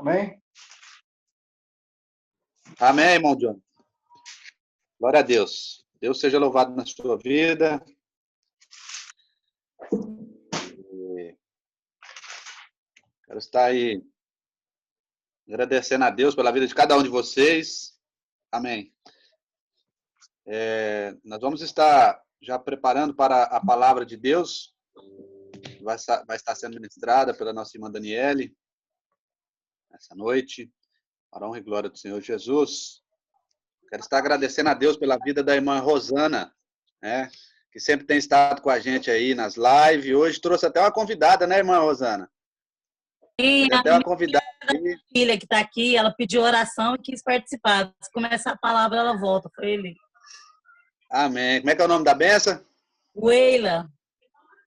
Amém? Amém, irmão John. Glória a Deus. Deus seja louvado na sua vida. Quero estar aí agradecendo a Deus pela vida de cada um de vocês. Amém. Nós vamos estar já preparando para a palavra de Deus. Vai estar sendo ministrada pela nossa irmã Daniele essa noite, para a honra e glória do Senhor Jesus. Quero estar agradecendo a Deus pela vida da irmã Rosana, né, que sempre tem estado com a gente aí nas lives. Hoje trouxe até uma convidada, né, irmã Rosana? E tem até uma convidada aí. Filha que está aqui, ela pediu oração e quis participar. Se começar a palavra, ela volta. Foi ele. Amém. Como é que é o nome da benção? Weila.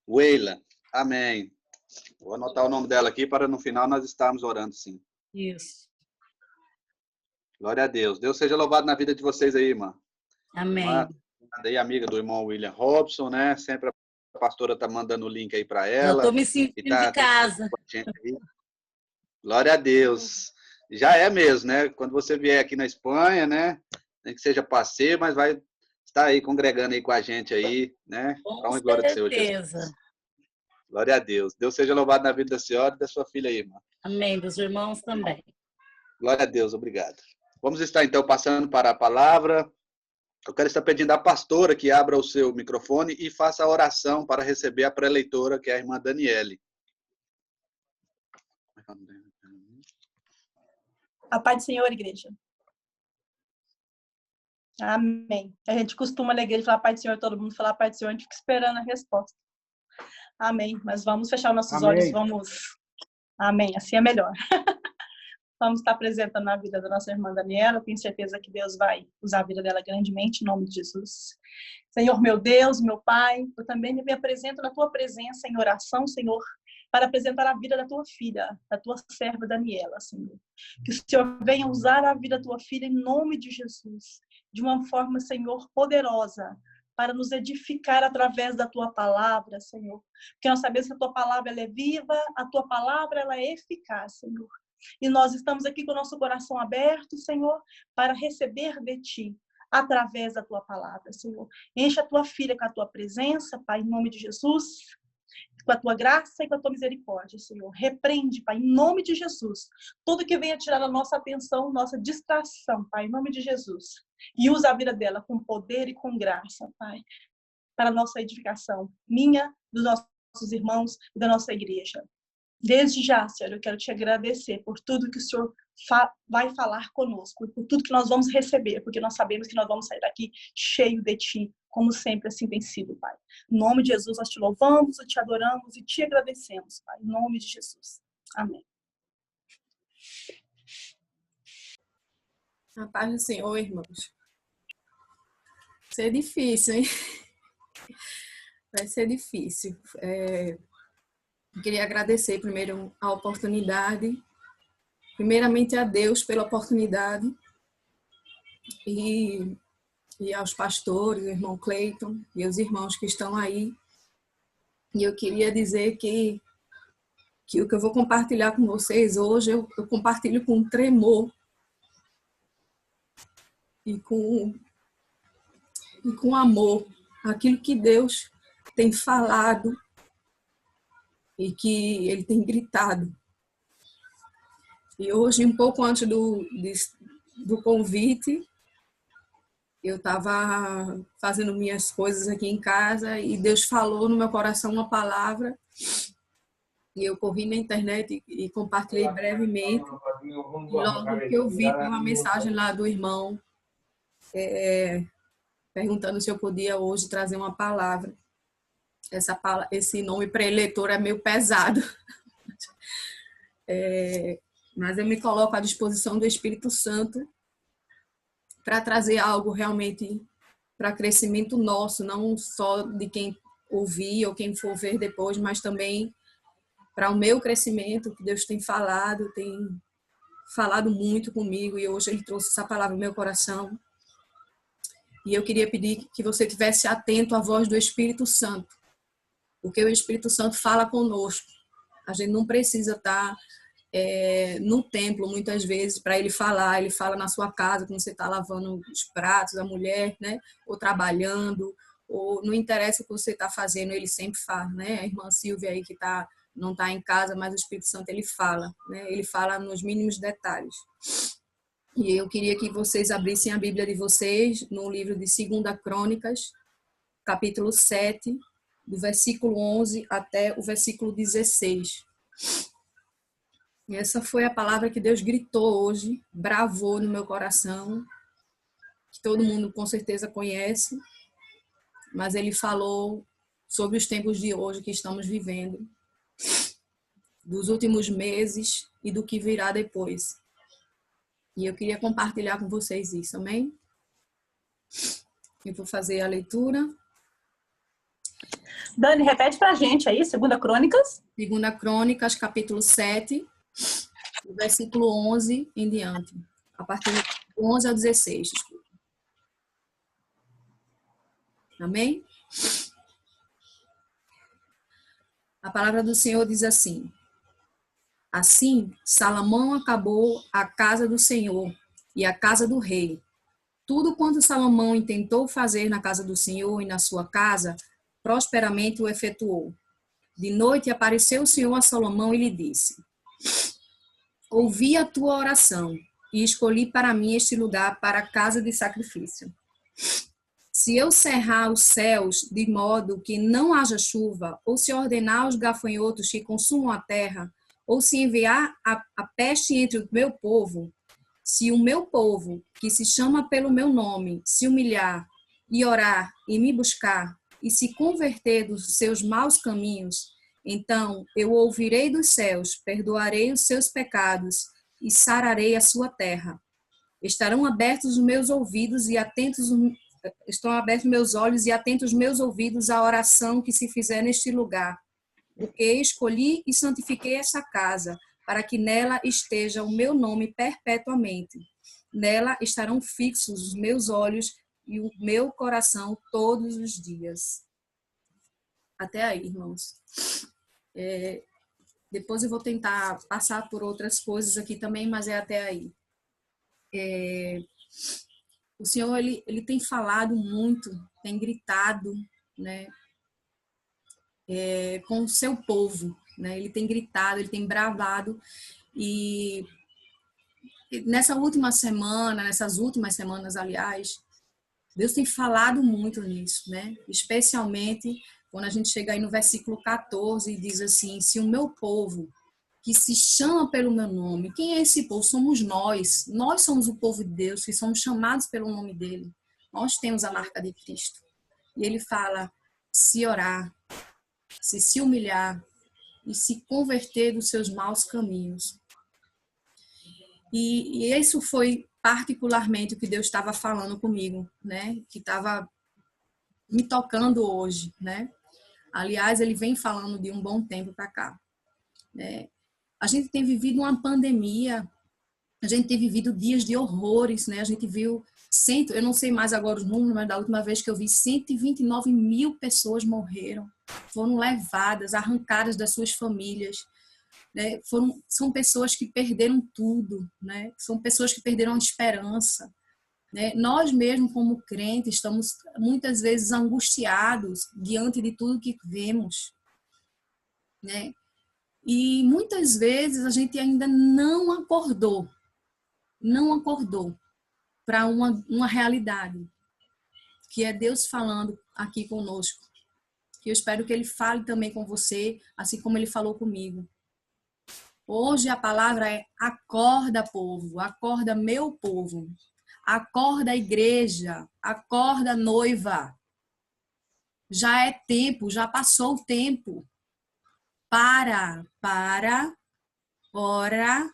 Weila. Amém. Vou anotar o nome dela aqui para no final nós estarmos orando, sim. Isso. Glória a Deus. Deus seja louvado na vida de vocês aí, irmã. Amém. Daí amiga do irmão William Robson, né? Sempre a pastora tá mandando o link aí para Já estou ela. me E sentindo tá de casa. com a gente aí. Glória a Deus. Já é mesmo, né? Quando você vier aqui na Espanha, né? Nem que seja passeio, mas vai estar aí congregando aí com a gente aí, né? Com Honra e glória do Senhor certeza. Jesus. Glória a Deus. Deus seja louvado na vida da senhora e da sua filha aí, irmã. Amém. Dos irmãos também. Glória a Deus, obrigado. Vamos estar então passando para a palavra. Eu quero estar pedindo à pastora que abra o seu microfone e faça a oração para receber a pré-leitora, que é a irmã Daniele. A paz do Senhor, igreja. Amém. A gente costuma na igreja falar a paz do Senhor, todo mundo falar a paz do Senhor, a gente fica esperando a resposta. Amém. Mas vamos fechar os nossos Amém. olhos, vamos... Amém. Assim é melhor. Vamos estar apresentando a vida da nossa irmã Daniela. Eu tenho certeza que Deus vai usar a vida dela grandemente, em nome de Jesus. Senhor, meu Deus, meu Pai, eu também me apresento na Tua presença em oração, Senhor, para apresentar a vida da Tua filha, da Tua serva Daniela, Senhor. Que o Senhor venha usar a vida da Tua filha em nome de Jesus, de uma forma, Senhor, poderosa, para nos edificar através da Tua palavra, Senhor. Porque nós sabemos que a Tua palavra ela é viva, a Tua palavra ela é eficaz, Senhor. E nós estamos aqui com o nosso coração aberto, Senhor, para receber de Ti, através da Tua palavra, Senhor. Enche a Tua filha com a Tua presença, Pai, em nome de Jesus, com a Tua graça e com a Tua misericórdia, Senhor. Repreende, Pai, em nome de Jesus, tudo que venha tirar a nossa atenção, nossa distração, Pai, em nome de Jesus. E usa a vida dela com poder e com graça, Pai, para a nossa edificação, minha, dos nossos irmãos e da nossa igreja. Desde já, Senhor, eu quero te agradecer por tudo que o Senhor vai falar conosco, por tudo que nós vamos receber, porque nós sabemos que nós vamos sair daqui cheio de Ti, como sempre assim tem sido, Pai. Em nome de Jesus, nós te louvamos, te adoramos e te agradecemos, Pai. Em nome de Jesus. Amém. A paz do Senhor, irmãos. Vai ser difícil, hein? Vai ser difícil. Eu queria agradecer primeiro a oportunidade, primeiramente a Deus pela oportunidade e aos pastores, o irmão Cleiton e os irmãos que estão aí. E eu queria dizer que o que eu vou compartilhar com vocês hoje, eu compartilho com tremor e com amor, aquilo que Deus tem falado e que Ele tem gritado. E hoje, um pouco antes do convite, eu estava fazendo minhas coisas aqui em casa e Deus falou no meu coração uma palavra e eu corri na internet e compartilhei brevemente. E logo que eu vi uma mensagem lá do irmão perguntando se eu podia hoje trazer uma palavra. Esse nome pré-eleitor é meio pesado. Mas eu me coloco à disposição do Espírito Santo para trazer algo realmente para crescimento nosso, não só de quem ouvir ou quem for ver depois, mas também para o meu crescimento, que Deus tem falado muito comigo e hoje Ele trouxe essa palavra no meu coração. E eu queria pedir que você estivesse atento à voz do Espírito Santo, porque o Espírito Santo fala conosco. A gente não precisa estar no templo, muitas vezes, para ele fala na sua casa, quando você está lavando os pratos, a mulher, né? Ou trabalhando, ou não interessa o que você está fazendo, ele sempre fala, né? A irmã Silvia aí que não está em casa, mas o Espírito Santo, ele fala, né? Ele fala nos mínimos detalhes. E eu queria que vocês abrissem a Bíblia de vocês no livro de 2 Crônicas, capítulo 7, do versículo 11 até o versículo 16. E essa foi a palavra que Deus gritou hoje, bravou no meu coração, que todo mundo com certeza conhece, mas Ele falou sobre os tempos de hoje que estamos vivendo, dos últimos meses e do que virá depois. E eu queria compartilhar com vocês isso, amém? Eu vou fazer a leitura. Dani, repete pra gente aí, 2 Crônicas. 2 Crônicas, capítulo 7, do versículo 11 em diante. A partir do 11 ao 16. Desculpa. Amém? A palavra do Senhor diz assim: Assim, Salomão acabou a casa do Senhor e a casa do rei. Tudo quanto Salomão intentou fazer na casa do Senhor e na sua casa, prosperamente o efetuou. De noite apareceu o Senhor a Salomão e lhe disse: Ouvi a tua oração e escolhi para mim este lugar para a casa de sacrifício. Se eu cerrar os céus de modo que não haja chuva, ou se ordenar aos gafanhotos que consumam a terra, ou se enviar a peste entre o meu povo, se o meu povo, que se chama pelo meu nome, se humilhar e orar e me buscar, e se converter dos seus maus caminhos, então eu ouvirei dos céus, perdoarei os seus pecados e sararei a sua terra. Estarão abertos os meus ouvidos e atentos estão abertos meus olhos e atentos meus ouvidos à oração que se fizer neste lugar, porque escolhi e santifiquei essa casa, para que nela esteja o meu nome perpetuamente. Nela estarão fixos os meus olhos e o meu coração todos os dias. Até aí, irmãos. Depois eu vou tentar passar por outras coisas aqui também, mas é até aí. O Senhor, ele tem falado muito, tem gritado, né, com o seu povo, né? Ele tem gritado, ele tem bravado, e nessas últimas semanas, aliás, Deus tem falado muito nisso, né? Especialmente quando a gente chega aí no versículo 14 e diz assim: se o meu povo, que se chama pelo meu nome, quem é esse povo? Somos nós somos o povo de Deus, que somos chamados pelo nome dele, nós temos a marca de Cristo. E ele fala: se orar, se humilhar e se converter dos seus maus caminhos. E isso foi particularmente o que Deus estava falando comigo, né? Que estava me tocando hoje, né? Aliás, ele vem falando de um bom tempo para cá, né? A gente tem vivido uma pandemia, a gente tem vivido dias de horrores, né? A gente viu, eu não sei mais agora os números, mas da última vez que eu vi, 129 mil pessoas morreram, foram levadas, arrancadas das suas famílias, né? São pessoas que perderam tudo, né? São pessoas que perderam a esperança, né? Nós mesmos, como crentes, estamos muitas vezes angustiados diante de tudo que vemos, né? E muitas vezes a gente ainda não acordou para uma realidade, que é Deus falando aqui conosco. Que eu espero que Ele fale também com você, assim como Ele falou comigo. Hoje a palavra é: acorda, povo, acorda, meu povo. Acorda, igreja, acorda, noiva. Já é tempo, já passou o tempo. Para, ora,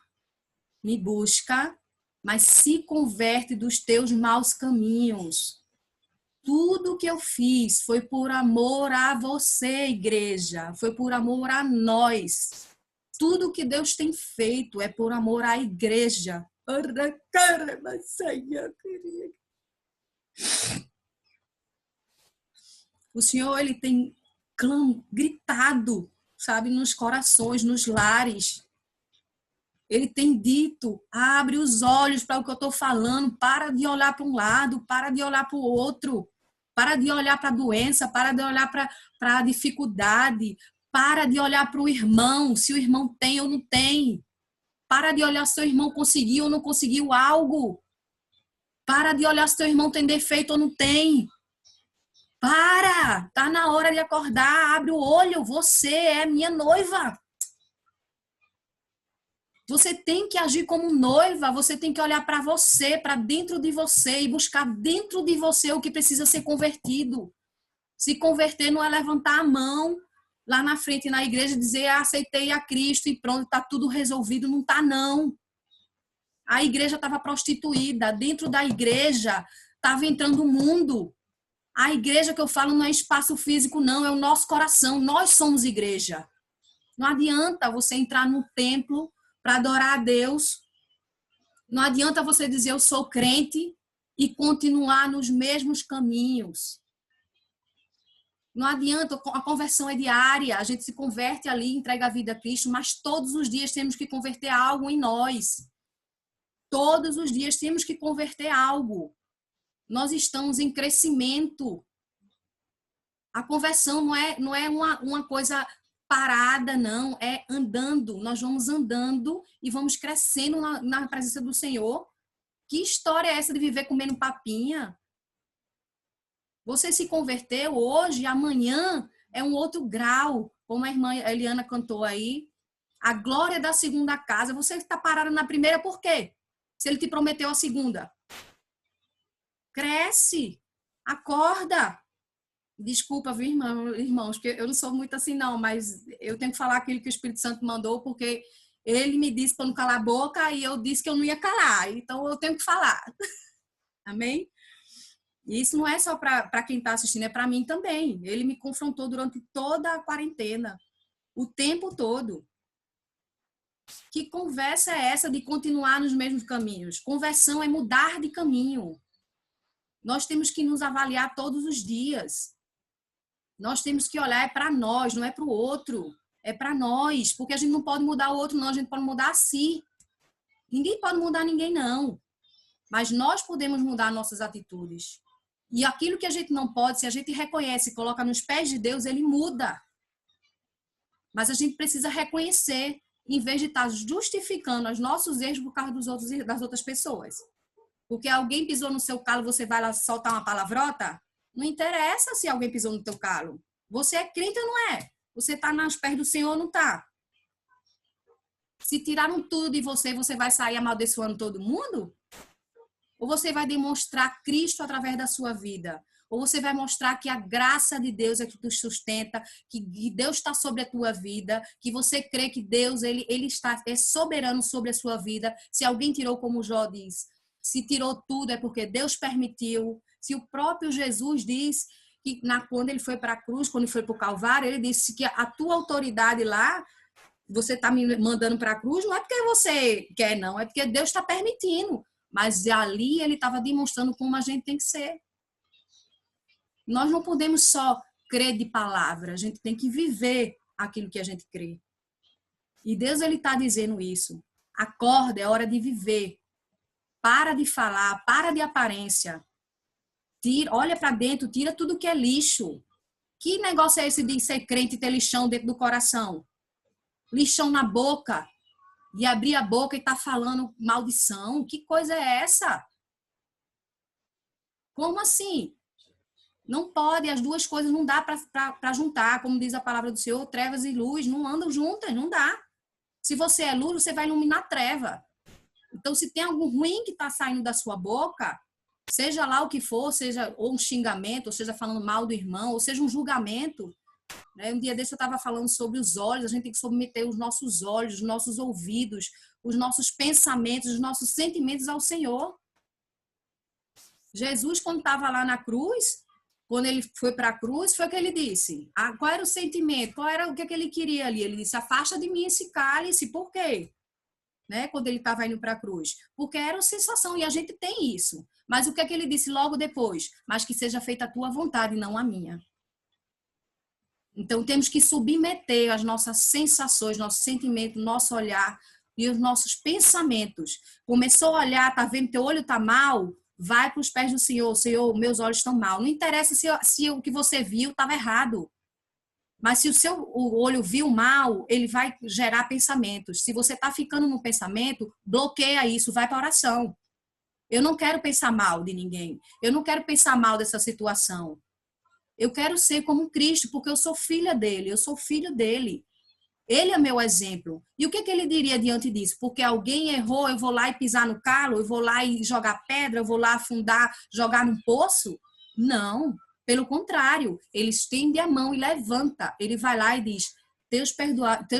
me busca, mas se converte dos teus maus caminhos. Tudo que eu fiz foi por amor a você, igreja, foi por amor a nós. Tudo que Deus tem feito é por amor à igreja. O Senhor, ele tem gritado, sabe, nos corações, nos lares. Ele tem dito: abre os olhos para o que eu estou falando, para de olhar para um lado, para de olhar para o outro, para de olhar para a doença, para de olhar para a dificuldade, para de olhar para o irmão, se o irmão tem ou não tem. Para de olhar se o irmão conseguiu ou não conseguiu algo. Para de olhar se o irmão tem defeito ou não tem. Tá na hora de acordar, abre o olho, você é minha noiva. Você tem que agir como noiva, você tem que olhar para você, para dentro de você e buscar dentro de você o que precisa ser convertido. Se converter não é levantar a mão lá na frente na igreja e dizer: aceitei a Cristo e pronto, está tudo resolvido. Não está, não. A igreja estava prostituída, dentro da igreja estava entrando o mundo. A igreja que eu falo não é espaço físico, não, é o nosso coração. Nós somos igreja. Não adianta você entrar no templo para adorar a Deus. Não adianta você dizer eu sou crente e continuar nos mesmos caminhos. Não adianta, a conversão é diária, a gente se converte ali, entrega a vida a Cristo, mas todos os dias temos que converter algo em nós. Todos os dias temos que converter algo. Nós estamos em crescimento. A conversão não é uma coisa parada, não. É andando. Nós vamos andando e vamos crescendo na presença do Senhor. Que história é essa de viver comendo papinha? Você se converteu hoje, amanhã é um outro grau. Como a irmã Eliana cantou aí. A glória da segunda casa. Você está parada na primeira por quê? Se ele te prometeu a segunda. Cresce. Acorda. Desculpa, viu, irmãos, porque eu não sou muito assim, não, mas eu tenho que falar aquilo que o Espírito Santo mandou, porque ele me disse para não calar a boca e eu disse que eu não ia calar. Então, eu tenho que falar. Amém? E isso não é só para quem está assistindo, é para mim também. Ele me confrontou durante toda a quarentena, o tempo todo. Que conversa é essa de continuar nos mesmos caminhos? Conversão é mudar de caminho. Nós temos que nos avaliar todos os dias. Nós temos que olhar para nós, não é para o outro. É para nós, porque a gente não pode mudar o outro, não. A gente pode mudar a si. Ninguém pode mudar ninguém, não. Mas nós podemos mudar nossas atitudes. E aquilo que a gente não pode, se a gente reconhece e coloca nos pés de Deus, ele muda. Mas a gente precisa reconhecer, em vez de estar justificando os nossos erros por causa das outras pessoas. Porque alguém pisou no seu calo, você vai lá soltar uma palavrota? Não interessa se alguém pisou no teu calo. Você é crente ou não é? Você está nos pés do Senhor ou não está? Se tiraram tudo de você, você vai sair amaldiçoando todo mundo? Ou você vai demonstrar Cristo através da sua vida? Ou você vai mostrar que a graça de Deus é que te sustenta, que Deus está sobre a tua vida, que você crê que Deus ele é soberano sobre a sua vida. Se alguém tirou, como Jó diz, se tirou tudo é porque Deus permitiu. Se o próprio Jesus diz que quando ele foi para a cruz, quando ele foi para o Calvário, ele disse que a tua autoridade lá, você está me mandando para a cruz, não é porque você quer, não, é porque Deus está permitindo. Mas ali ele estava demonstrando como a gente tem que ser. Nós não podemos só crer de palavra, a gente tem que viver aquilo que a gente crê. E Deus ele está dizendo isso. Acorda, é hora de viver. Para de falar, para de aparência. Olha para dentro, tira tudo que é lixo. Que negócio é esse de ser crente e ter lixão dentro do coração? Lixão na boca. De abrir a boca e tá falando maldição. Que coisa é essa? Como assim? Não pode, as duas coisas não dá para juntar. Como diz a palavra do Senhor, trevas e luz não andam juntas, não dá. Se você é luz, você vai iluminar a treva. Então, se tem algo ruim que está saindo da sua boca, seja lá o que for, seja ou um xingamento, ou seja falando mal do irmão, ou seja um julgamento, né? Um dia desse eu estava falando sobre os olhos, a gente tem que submeter os nossos olhos, os nossos ouvidos, os nossos pensamentos, os nossos sentimentos ao Senhor. Jesus, quando estava lá na cruz, quando ele foi para a cruz, foi o que ele disse. Qual era o sentimento? Qual era o que ele queria ali? Ele disse, afasta de mim esse cálice. Por quê? Né? Quando ele estava indo para a cruz. Porque era uma sensação, e a gente tem isso. Mas o que ele disse logo depois? Mas que seja feita a tua vontade, não a minha. Então, temos que submeter as nossas sensações, nosso sentimento, nosso olhar e os nossos pensamentos. Começou a olhar, tá vendo, teu olho tá mal, vai para os pés do Senhor. Senhor, meus olhos estão mal. Não interessa se o que você viu estava errado. Mas se o olho viu mal, ele vai gerar pensamentos. Se você está ficando no pensamento, bloqueia isso, vai para a oração. Eu não quero pensar mal de ninguém. Eu não quero pensar mal dessa situação. Eu quero ser como Cristo, porque eu sou filha dele, eu sou filho dele. Ele é meu exemplo. E o que ele diria diante disso? Porque alguém errou, eu vou lá e pisar no calo, eu vou lá e jogar pedra, eu vou lá afundar, jogar num poço? Não. Pelo contrário, ele estende a mão e levanta. Ele vai lá e diz, teus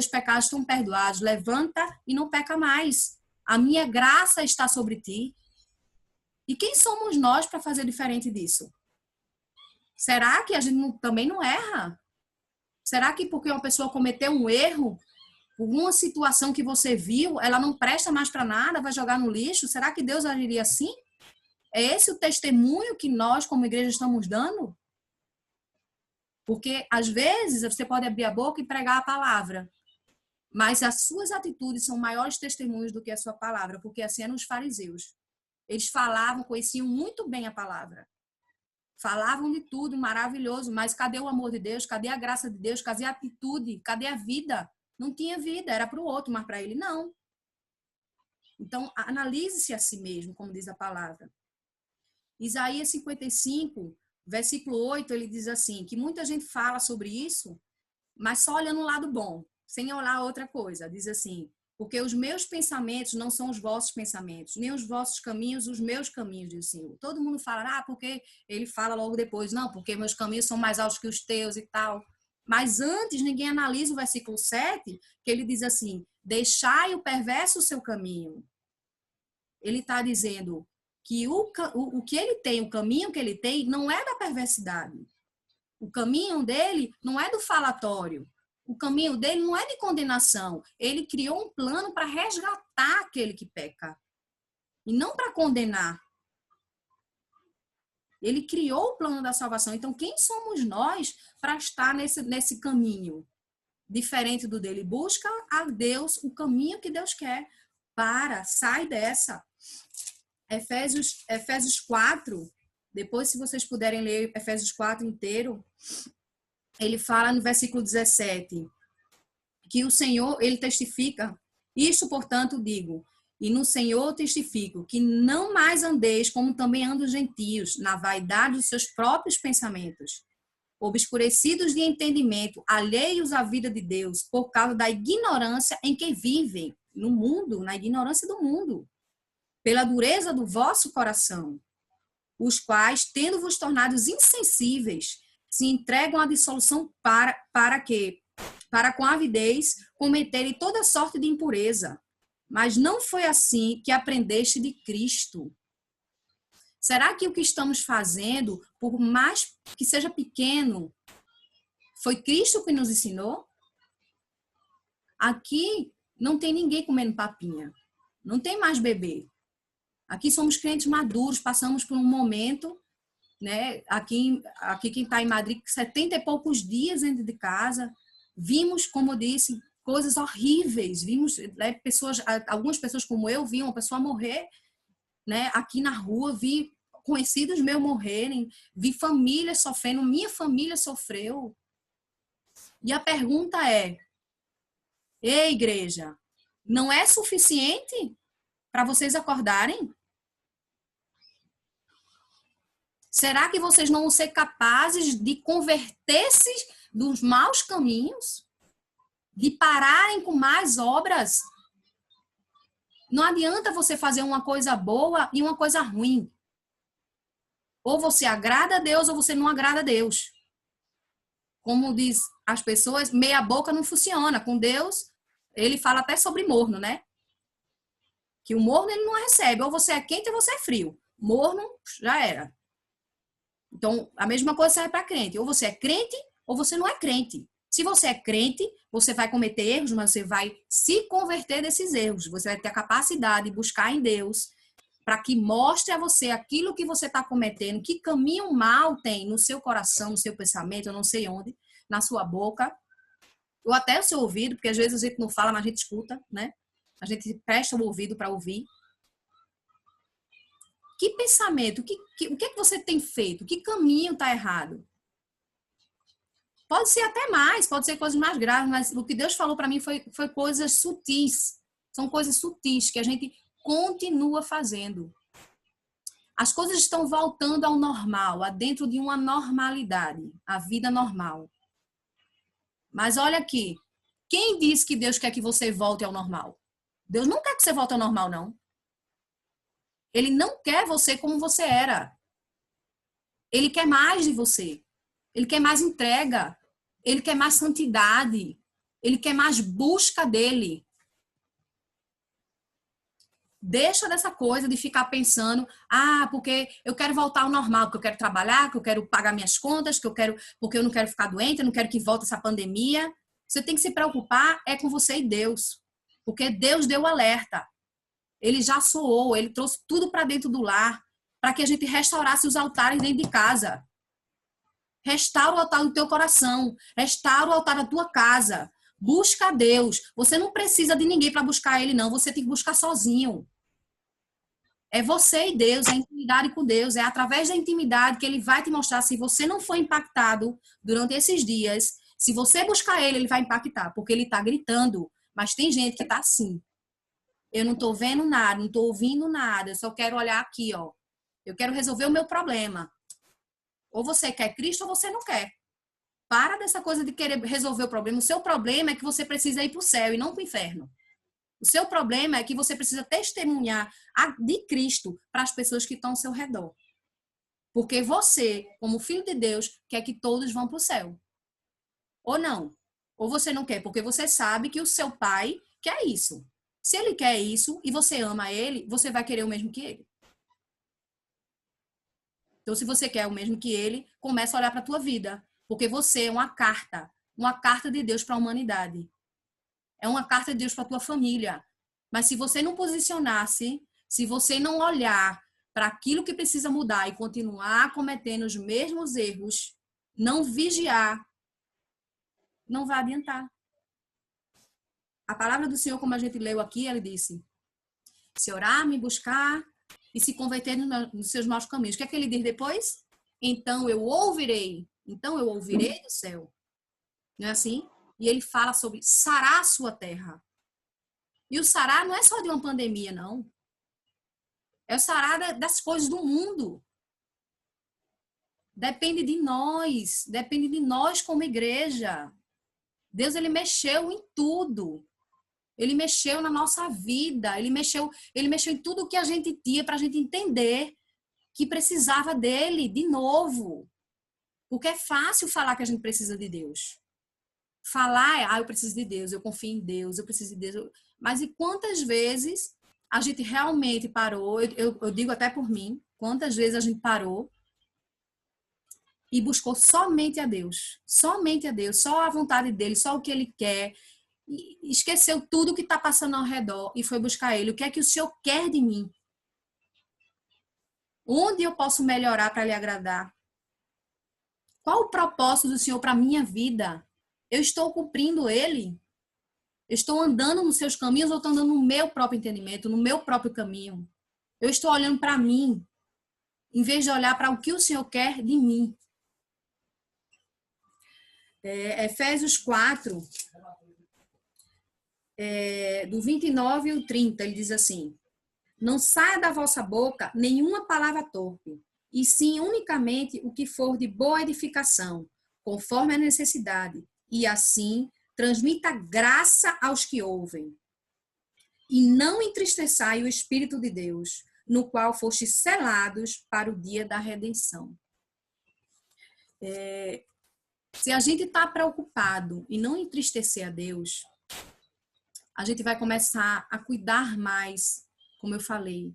pecados estão perdoados, levanta e não peca mais. A minha graça está sobre ti. E quem somos nós para fazer diferente disso? Será que a gente também não erra? Será que porque uma pessoa cometeu um erro, por uma situação que você viu, ela não presta mais para nada, vai jogar no lixo? Será que Deus agiria assim? É esse o testemunho que nós, como igreja, estamos dando? Porque, às vezes, você pode abrir a boca e pregar a palavra, mas as suas atitudes são maiores testemunhos do que a sua palavra, porque assim eram os fariseus. Eles falavam, conheciam muito bem a palavra. Falavam de tudo, maravilhoso, mas cadê o amor de Deus? Cadê a graça de Deus? Cadê a atitude? Cadê a vida? Não tinha vida, era para o outro, mas para ele não. Então, analise-se a si mesmo, como diz a palavra. Isaías 55, versículo 8, ele diz assim, que muita gente fala sobre isso, mas só olhando o lado bom, sem olhar outra coisa. Diz assim, porque os meus pensamentos não são os vossos pensamentos, nem os vossos caminhos, os meus caminhos, diz o Senhor. Todo mundo fala, porque ele fala logo depois, não, porque meus caminhos são mais altos que os teus e tal. Mas antes, ninguém analisa o versículo 7, que ele diz assim, deixai o perverso o seu caminho. Ele está dizendo que o que ele tem, o caminho que ele tem, não é da perversidade. O caminho dele não é do falatório. O caminho dele não é de condenação. Ele criou um plano para resgatar aquele que peca. E não para condenar. Ele criou o plano da salvação. Então, quem somos nós para estar nesse caminho diferente do dele? Busca a Deus o caminho que Deus quer. Sai dessa. Efésios 4, depois se vocês puderem ler Efésios 4 inteiro, ele fala no versículo 17, que o Senhor, ele testifica, isto, portanto, digo, e no Senhor testifico, que não mais andeis como também andam os gentios, na vaidade dos seus próprios pensamentos, obscurecidos de entendimento, alheios à vida de Deus, por causa da ignorância em que vivem no mundo, na ignorância do mundo, pela dureza do vosso coração, os quais, tendo-vos tornados insensíveis, se entregam à dissolução para com avidez cometerem toda sorte de impureza. Mas não foi assim que aprendeste de Cristo. Será que o que estamos fazendo, por mais que seja pequeno, foi Cristo que nos ensinou? Aqui não tem ninguém comendo papinha. Não tem mais bebê. Aqui somos crentes maduros, passamos por um momento, né? Aqui quem está em Madrid, 70 e poucos dias dentro de casa, vimos, como eu disse, coisas horríveis. Vimos, né, algumas pessoas como eu, vi uma pessoa morrer, né? Aqui na rua, vi conhecidos meus morrerem, vi famílias sofrendo, minha família sofreu. E a pergunta é, ei, igreja, não é suficiente para vocês acordarem? Será que vocês não vão ser capazes de converter-se dos maus caminhos? De pararem com mais obras? Não adianta você fazer uma coisa boa e uma coisa ruim. Ou você agrada a Deus ou você não agrada a Deus. Como diz as pessoas, meia boca não funciona. Com Deus, ele fala até sobre morno, né? Que o morno ele não recebe. Ou você é quente ou você é frio. Morno, já era. Então, a mesma coisa serve para crente. Ou você é crente ou você não é crente. Se você é crente, você vai cometer erros, mas você vai se converter desses erros. Você vai ter a capacidade de buscar em Deus para que mostre a você aquilo que você está cometendo, que caminho mal tem no seu coração, no seu pensamento, eu não sei onde, na sua boca, ou até no seu ouvido, porque às vezes a gente não fala, mas a gente escuta, né? A gente presta o ouvido para ouvir. Que pensamento, o que é que você tem feito? Que caminho está errado? Pode ser até mais, pode ser coisas mais graves, mas o que Deus falou para mim foi coisas sutis. São coisas sutis que a gente continua fazendo. As coisas estão voltando ao normal, a dentro de uma normalidade, a vida normal. Mas olha aqui, quem disse que Deus quer que você volte ao normal? Deus não quer que você volte ao normal, não. Ele não quer você como você era. Ele quer mais de você. Ele quer mais entrega. Ele quer mais santidade. Ele quer mais busca dele. Deixa dessa coisa de ficar pensando, porque eu quero voltar ao normal, porque eu quero trabalhar, que eu quero pagar minhas contas, porque eu não quero ficar doente, eu não quero que volte essa pandemia. Você tem que se preocupar com você e Deus. Porque Deus deu o alerta. Ele já soou, ele trouxe tudo para dentro do lar, para que a gente restaurasse os altares dentro de casa. Restaura o altar do teu coração, restaura o altar da tua casa. Busca a Deus. Você não precisa de ninguém para buscar Ele, não. Você tem que buscar sozinho. É você e Deus, é a intimidade com Deus. É através da intimidade que Ele vai te mostrar. Se você não for impactado durante esses dias, se você buscar Ele, Ele vai impactar, porque Ele está gritando. Mas tem gente que está assim. Eu não estou vendo nada, não estou ouvindo nada. Eu só quero olhar aqui, ó. Eu quero resolver o meu problema. Ou você quer Cristo ou você não quer. Para dessa coisa de querer resolver o problema. O seu problema é que você precisa ir para o céu e não para o inferno. O seu problema é que você precisa testemunhar de Cristo para as pessoas que estão ao seu redor. Porque você, como filho de Deus, quer que todos vão para o céu. Ou não. Ou você não quer, porque você sabe que o seu pai quer isso. Se ele quer isso e você ama ele, você vai querer o mesmo que ele. Então, se você quer o mesmo que ele, começa a olhar para a tua vida. Porque você é uma carta de Deus para a humanidade. É uma carta de Deus para a tua família. Mas se você não posicionar-se, se você não olhar para aquilo que precisa mudar e continuar cometendo os mesmos erros, não vigiar, não vai adiantar. A palavra do Senhor, como a gente leu aqui, ele disse: se orar, me buscar e se converter nos seus maus caminhos. O que é que ele diz depois? Então eu ouvirei do céu. Não é assim? E ele fala sobre sarar a sua terra. E o sarar não é só de uma pandemia, não. É o sarar das coisas do mundo. Depende de nós como igreja. Deus, ele mexeu em tudo. Ele mexeu na nossa vida. Ele mexeu em tudo que a gente tinha para a gente entender que precisava dele de novo. Porque é fácil falar que a gente precisa de Deus. Falar eu preciso de Deus, eu confio em Deus, eu preciso de Deus. Mas e quantas vezes a gente realmente parou, eu digo até por mim, quantas vezes a gente parou e buscou somente a Deus, só a vontade dele, só o que ele quer, e esqueceu tudo que está passando ao redor e foi buscar ele. O que é que o Senhor quer de mim? Onde eu posso melhorar para lhe agradar? Qual o propósito do Senhor para a minha vida? Eu estou cumprindo ele? Eu estou andando nos seus caminhos ou estou andando no meu próprio entendimento, no meu próprio caminho? Eu estou olhando para mim, em vez de olhar para o que o Senhor quer de mim. Efésios 4, do 29 ao 30, ele diz assim: não saia da vossa boca nenhuma palavra torpe, e sim unicamente o que for de boa edificação, conforme a necessidade, e assim transmita graça aos que ouvem. E não entristeçai o Espírito de Deus, no qual fostes selados para o dia da redenção. Se a gente está preocupado em não entristecer a Deus, a gente vai começar a cuidar mais, como eu falei,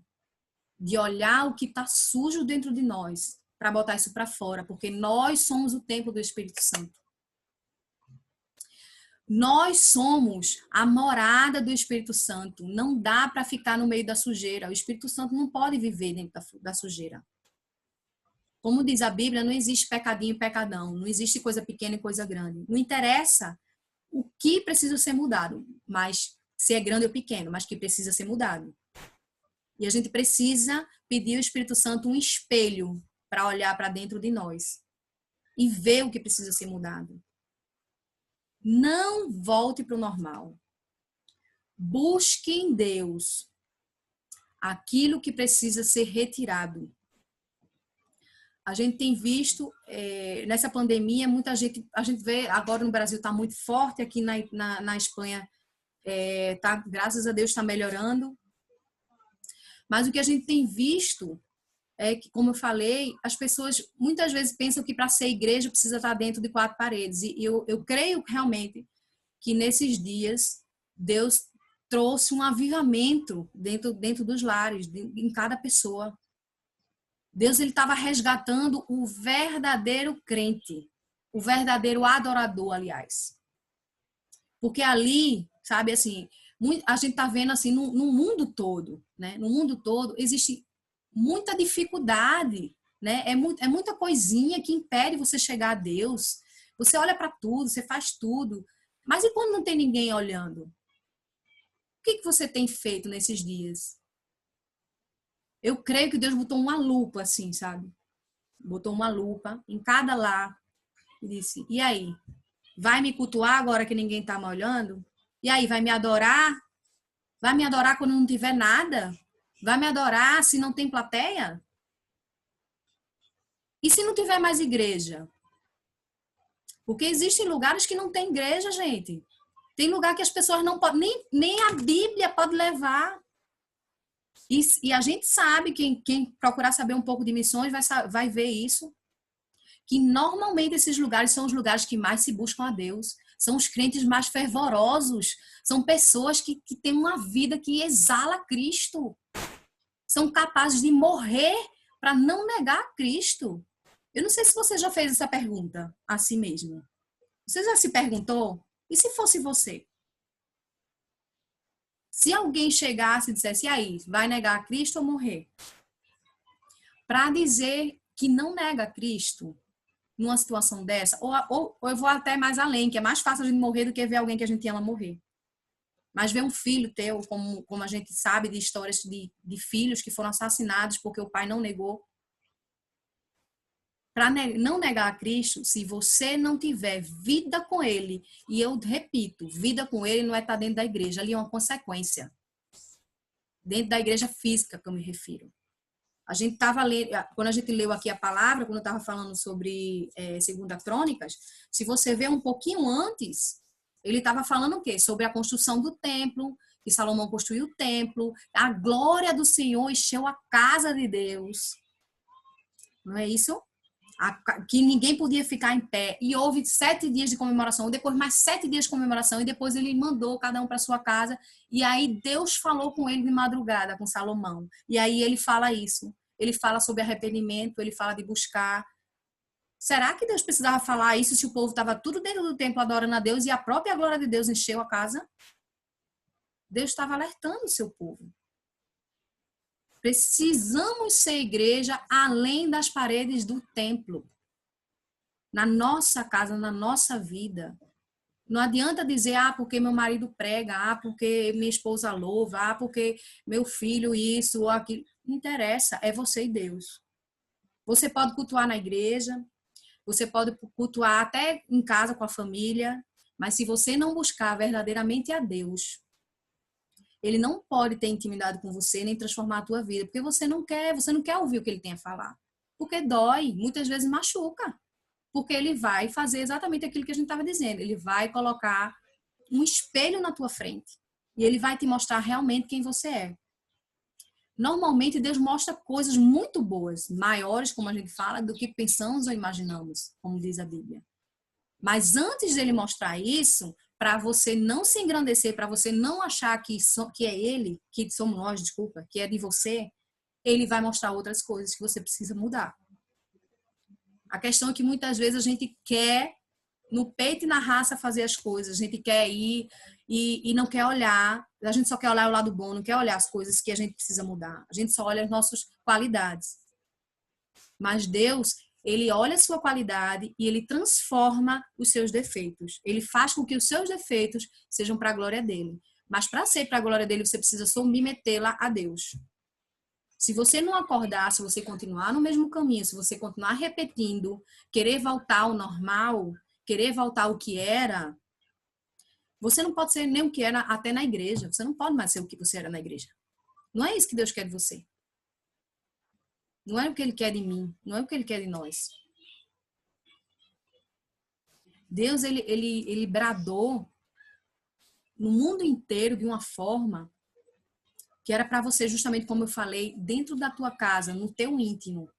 de olhar o que está sujo dentro de nós, para botar isso para fora, porque nós somos o templo do Espírito Santo. Nós somos a morada do Espírito Santo. Não dá para ficar no meio da sujeira. O Espírito Santo não pode viver dentro da sujeira. Como diz a Bíblia, não existe pecadinho e pecadão. Não existe coisa pequena e coisa grande. Não interessa o que precisa ser mudado, mas se é grande ou pequeno, mas que precisa ser mudado. E a gente precisa pedir ao Espírito Santo um espelho para olhar para dentro de nós e ver o que precisa ser mudado. Não volte para o normal. Busque em Deus aquilo que precisa ser retirado. A gente tem visto, nessa pandemia, muita gente, a gente vê, agora no Brasil está muito forte, aqui na Espanha, graças a Deus está melhorando. Mas o que a gente tem visto é que, como eu falei, as pessoas muitas vezes pensam que para ser igreja precisa estar dentro de 4 paredes. E eu creio realmente que nesses dias Deus trouxe um avivamento dentro dos lares, em cada pessoa. Deus ele estava resgatando o verdadeiro crente, o verdadeiro adorador, aliás. Porque ali, sabe, assim, a gente está vendo assim no mundo todo, né? No mundo todo existe muita dificuldade, né? É muita coisinha que impede você chegar a Deus. Você olha para tudo, você faz tudo, mas e quando não tem ninguém olhando? O que você tem feito nesses dias? Eu creio que Deus botou uma lupa assim, sabe? Botou uma lupa em cada lar e disse: e aí? Vai me cultuar agora que ninguém está me olhando? E aí, vai me adorar? Vai me adorar quando não tiver nada? Vai me adorar se não tem plateia? E se não tiver mais igreja? Porque existem lugares que não tem igreja, gente. Tem lugar que as pessoas não podem, nem a Bíblia pode levar. E a gente sabe, quem procurar saber um pouco de missões vai ver isso, que normalmente esses lugares são os lugares que mais se buscam a Deus. São os crentes mais fervorosos. São pessoas que têm uma vida que exala Cristo. São capazes de morrer para não negar Cristo. Eu não sei se você já fez essa pergunta a si mesmo. Você já se perguntou? E se fosse você? Se alguém chegasse e dissesse, e aí, vai negar Cristo ou morrer? Para dizer que não nega Cristo numa situação dessa, ou eu vou até mais além, que é mais fácil a gente morrer do que ver alguém que a gente ama morrer. Mas ver um filho teu, como a gente sabe de histórias de filhos que foram assassinados porque o pai não negou. Para não negar a Cristo, se você não tiver vida com Ele, e eu repito, vida com Ele não é estar dentro da igreja, ali é uma consequência. Dentro da igreja física que eu me refiro. A gente estava lendo, quando a gente leu aqui a palavra, quando eu estava falando sobre 2 Crônicas, se você vê um pouquinho antes, ele estava falando o quê? Sobre a construção do templo, que Salomão construiu o templo, a glória do Senhor encheu a casa de Deus. Não é isso? Que ninguém podia ficar em pé, e houve 7 dias de comemoração, depois mais 7 dias de comemoração, e depois ele mandou cada um para sua casa, e aí Deus falou com ele de madrugada, com Salomão, e aí ele fala isso, ele fala sobre arrependimento, ele fala de buscar. Será que Deus precisava falar isso se o povo estava tudo dentro do templo adorando a Deus e a própria glória de Deus encheu a casa? Deus estava alertando o seu povo. Precisamos ser igreja além das paredes do templo. Na nossa casa, na nossa vida. Não adianta dizer, porque meu marido prega, porque minha esposa louva, porque meu filho isso ou aquilo. Não interessa, é você e Deus. Você pode cultuar na igreja, você pode cultuar até em casa com a família, mas se você não buscar verdadeiramente a Deus, Ele não pode ter intimidade com você nem transformar a tua vida, porque você não quer ouvir o que ele tem a falar. Porque dói, muitas vezes machuca. Porque ele vai fazer exatamente aquilo que a gente estava dizendo. Ele vai colocar um espelho na tua frente. E ele vai te mostrar realmente quem você é. Normalmente Deus mostra coisas muito boas, maiores, como a gente fala, do que pensamos ou imaginamos, como diz a Bíblia. Mas antes dele mostrar isso, para você não se engrandecer, para você não achar que é ele, que somos nós, desculpa, que é de você, ele vai mostrar outras coisas que você precisa mudar. A questão é que muitas vezes a gente quer, no peito e na raça, fazer as coisas. A gente quer ir e não quer olhar. A gente só quer olhar o lado bom, não quer olhar as coisas que a gente precisa mudar. A gente só olha as nossas qualidades. Mas Deus, Ele olha a sua qualidade e Ele transforma os seus defeitos. Ele faz com que os seus defeitos sejam para a glória dEle. Mas para ser para a glória dEle, você precisa submetê-la a Deus. Se você não acordar, se você continuar no mesmo caminho, se você continuar repetindo, querer voltar ao normal, querer voltar ao que era, você não pode ser nem o que era até na igreja. Você não pode mais ser o que você era na igreja. Não é isso que Deus quer de você. Não é o que Ele quer de mim. Não é o que Ele quer de nós. Deus, ele bradou no mundo inteiro de uma forma que era para você, justamente como eu falei, dentro da tua casa, no teu íntimo,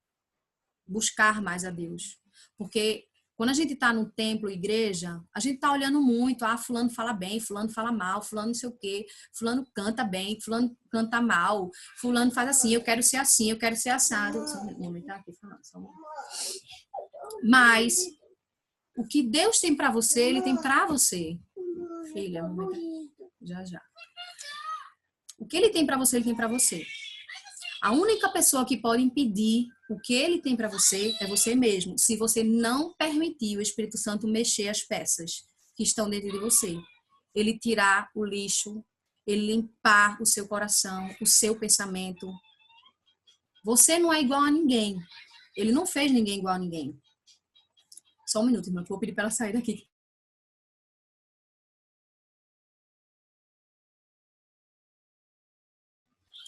buscar mais a Deus. Porque Quando a gente está no templo, igreja, a gente está olhando muito, fulano fala bem, fulano fala mal, fulano não sei o quê, fulano canta bem, fulano canta mal, fulano faz assim, eu quero ser assim, eu quero ser assado. Minha mãe tá aqui falando, só um momento. Mas o que Deus tem para você, Ele tem para você. Filha, mamãe, já. O que Ele tem para você, Ele tem para você. A única pessoa que pode impedir o que Ele tem para você é você mesmo, se você não permitir o Espírito Santo mexer as peças que estão dentro de você. Ele tirar o lixo, Ele limpar o seu coração, o seu pensamento. Você não é igual a ninguém. Ele não fez ninguém igual a ninguém. Só um minuto, irmão, que eu vou pedir para ela sair daqui.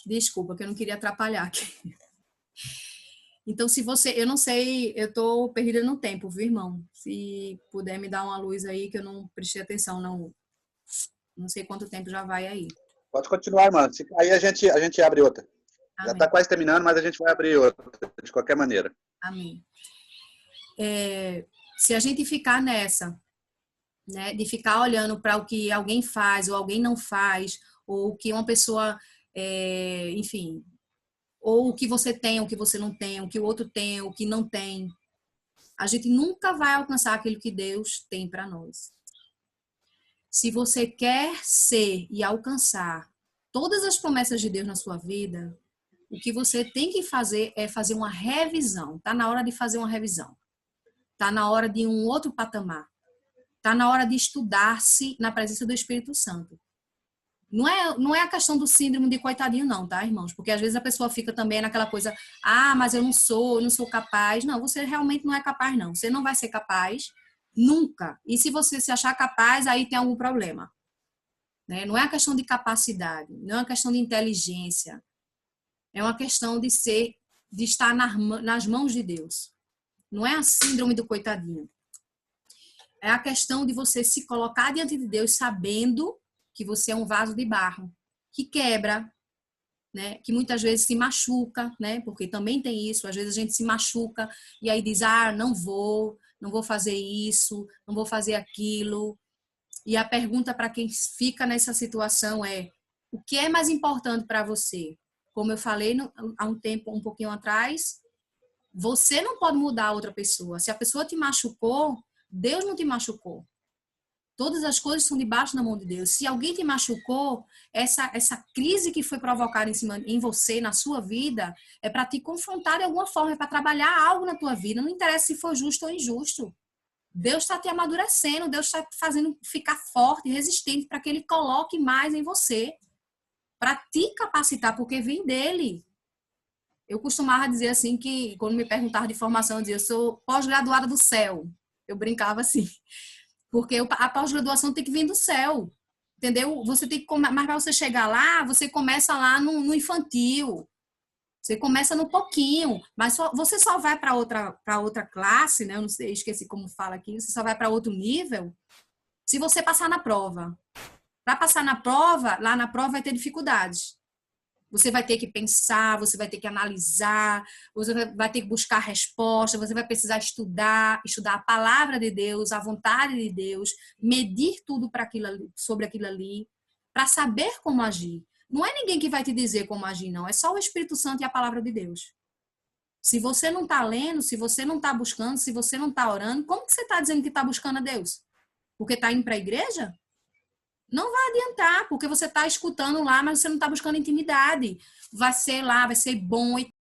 Desculpa, que eu não queria atrapalhar aqui. Então, se você... Eu não sei, eu tô perdida no tempo, viu, irmão? Se puder me dar uma luz aí, que eu não prestei atenção, não sei quanto tempo já vai aí. Pode continuar, irmã. Aí a gente abre outra. Amém. Já está quase terminando, mas a gente vai abrir outra, de qualquer maneira. Amém. Se a gente ficar nessa, né, de ficar olhando para o que alguém faz ou alguém não faz, ou o que uma pessoa, enfim, ou o que você tem, o que você não tem, o que o outro tem, o que não tem, a gente nunca vai alcançar aquilo que Deus tem para nós. Se você quer ser e alcançar todas as promessas de Deus na sua vida, o que você tem que fazer é fazer uma revisão. Está na hora de fazer uma revisão. Está na hora de um outro patamar. Está na hora de estudar-se na presença do Espírito Santo. Não é a questão do síndrome de coitadinho não, tá, irmãos? Porque às vezes a pessoa fica também naquela coisa, mas eu não sou capaz. Não, você realmente não é capaz não. Você não vai ser capaz nunca. E se você se achar capaz, aí tem algum problema. Né? Não é a questão de capacidade, não é uma questão de inteligência. É uma questão de estar nas mãos de Deus. Não é a síndrome do coitadinho. É a questão de você se colocar diante de Deus sabendo que você é um vaso de barro, que quebra, né? Que muitas vezes se machuca, né? Porque também tem isso, às vezes a gente se machuca e aí diz, não vou fazer isso, não vou fazer aquilo. E a pergunta para quem fica nessa situação é, o que é mais importante para você? Como eu falei há um pouquinho atrás, você não pode mudar a outra pessoa. Se a pessoa te machucou, Deus não te machucou. Todas as coisas estão debaixo da mão de Deus. Se alguém te machucou, essa crise que foi provocada em você, na sua vida, é para te confrontar de alguma forma, é para trabalhar algo na tua vida. Não interessa se for justo ou injusto. Deus está te amadurecendo, Deus está fazendo ficar forte, resistente, para que Ele coloque mais em você. Para te capacitar, porque vem dele. Eu costumava dizer assim que, quando me perguntavam de formação, eu dizia, eu sou pós-graduada do céu. Eu brincava assim. Porque a pós-graduação tem que vir do céu. Entendeu? Você tem que, mas para você chegar lá, você começa lá no infantil. Você começa no pouquinho, mas você só vai para outra classe, né? Eu não sei, esqueci como fala aqui. Você só vai para outro nível se você passar na prova. Para passar na prova, lá na prova vai ter dificuldades. Você vai ter que pensar, você vai ter que analisar, você vai ter que buscar resposta, você vai precisar estudar a palavra de Deus, a vontade de Deus, medir tudo sobre aquilo ali, para saber como agir. Não é ninguém que vai te dizer como agir, não. É só o Espírito Santo e a palavra de Deus. Se você não está lendo, se você não está buscando, se você não está orando, como que você está dizendo que está buscando a Deus? Porque está indo para a igreja? Não vai adiantar, porque você está escutando lá, mas você não está buscando intimidade. Vai ser lá, vai ser bom e